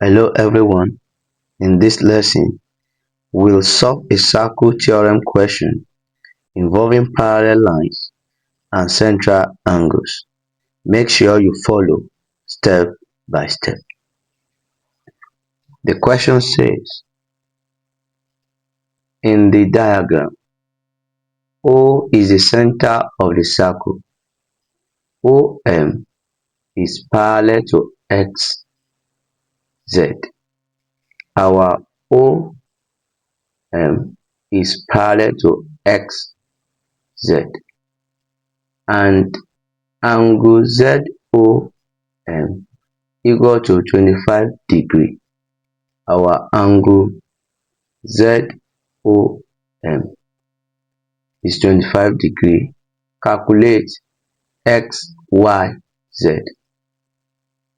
Hello everyone, in this lesson, we'll solve a circle theorem question involving parallel lines and central angles. Make sure you follow step by step. The question says, in the diagram, O is the center of the circle. OM is parallel to XZ. Our OM is parallel to XZ. And angle ZOM equal to 25 degree. Our angle ZOM is 25 degree. Calculate XYZ.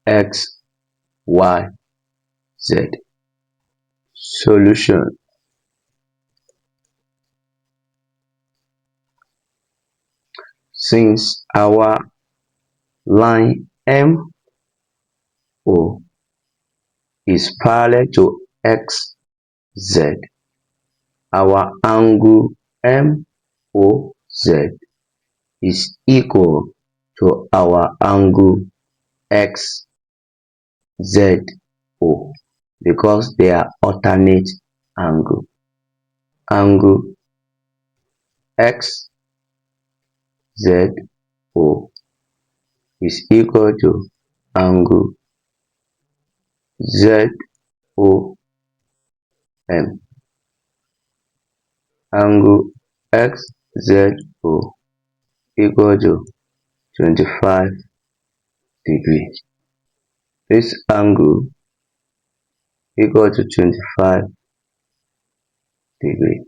XYZ. Solution. Since our line MO is parallel to XZ, our angle MOZ is equal to our angle XZO because they are alternate angle. Angle XZO is equal to angle ZOM. Angle XZO equal to 25 degrees. This angle equal to 25 degrees.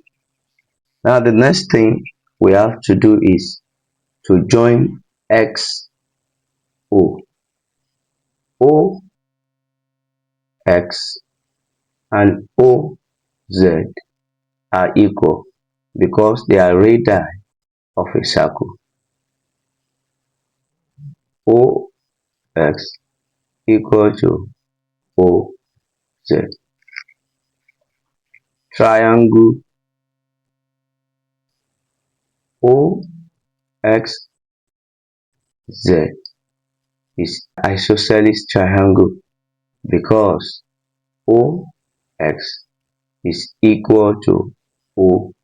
Now the next thing we have to do is to join XO. OX and OZ are equal because they are radii of a circle. OX equal to OZ. Triangle OXZ is isosceles triangle because OX is equal to OZ.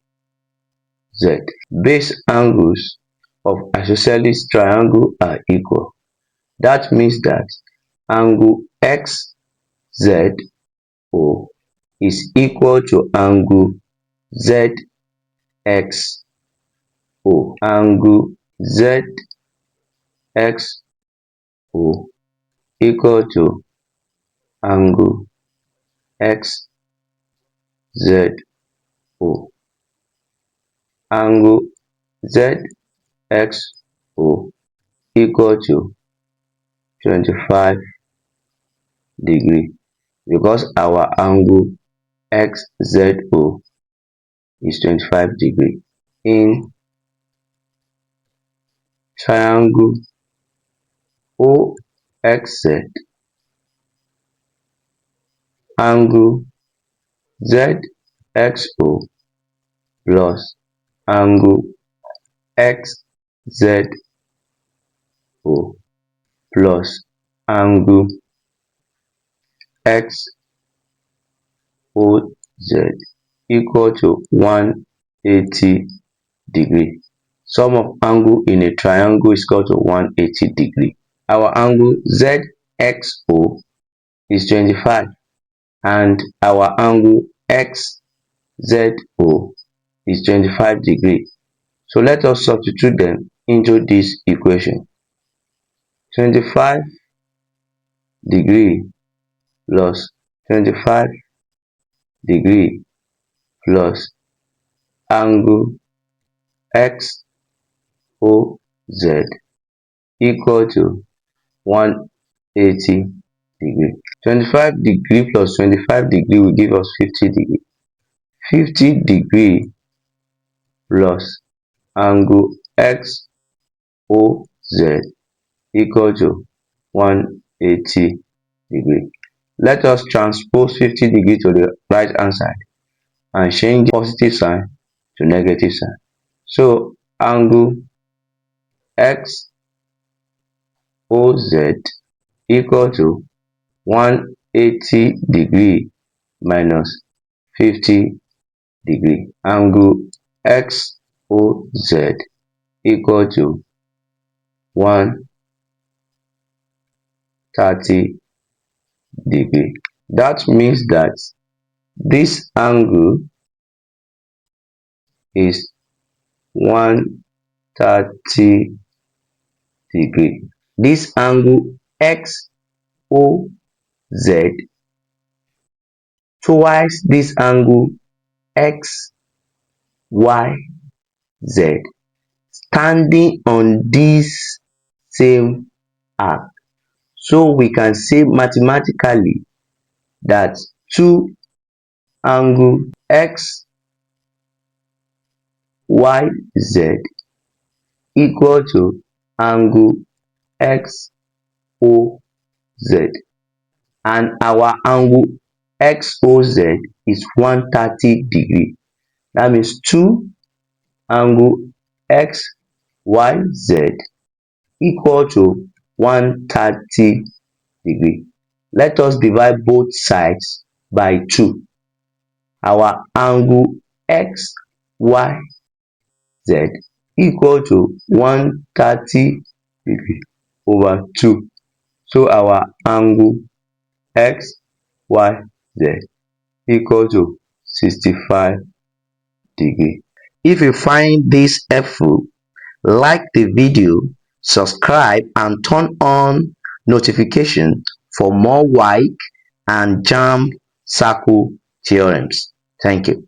Base angles of isosceles triangle are equal. That means that angle XZO is equal to angle ZXO. Angle ZXO equal to angle XZO. Angle ZXO equal to 25 degree because our angle XZO is 25 degree. In triangle OXZ, angle ZXO plus angle XZO plus angle XOZ equal to 180 degree. Sum of angle in a triangle is equal to 180 degree. Our angle ZXO is 25 and our angle XZO is 25 degree. So let us substitute them into this equation. 25 degree plus 25 degree plus angle XOZ equal to 180 degree. 25 degree plus 25 degree will give us 50 degree. 50 degree plus angle XOZ equal to 180 degree. Let us transpose 50 degrees to the right hand side and change positive sign to negative sign. So angle XOZ equal to 180 degree minus 50 degree. Angle XOZ equal to 130 degree. That means that this angle is 130 degree. This angle XOZ twice this angle XYZ standing on this same arc. So we can say mathematically that two angle XYZ equal to angle XOZ, and our angle XOZ is 130 degree. That means two angle XYZ equal to 130 degree. Let us divide both sides by 2. Our angle XYZ equal to 130 degree over 2. So our angle XYZ equal to 65 degree. If you find this helpful, like the video, subscribe and turn on notification for more WAEC and JAMB circle theorems. Thank you.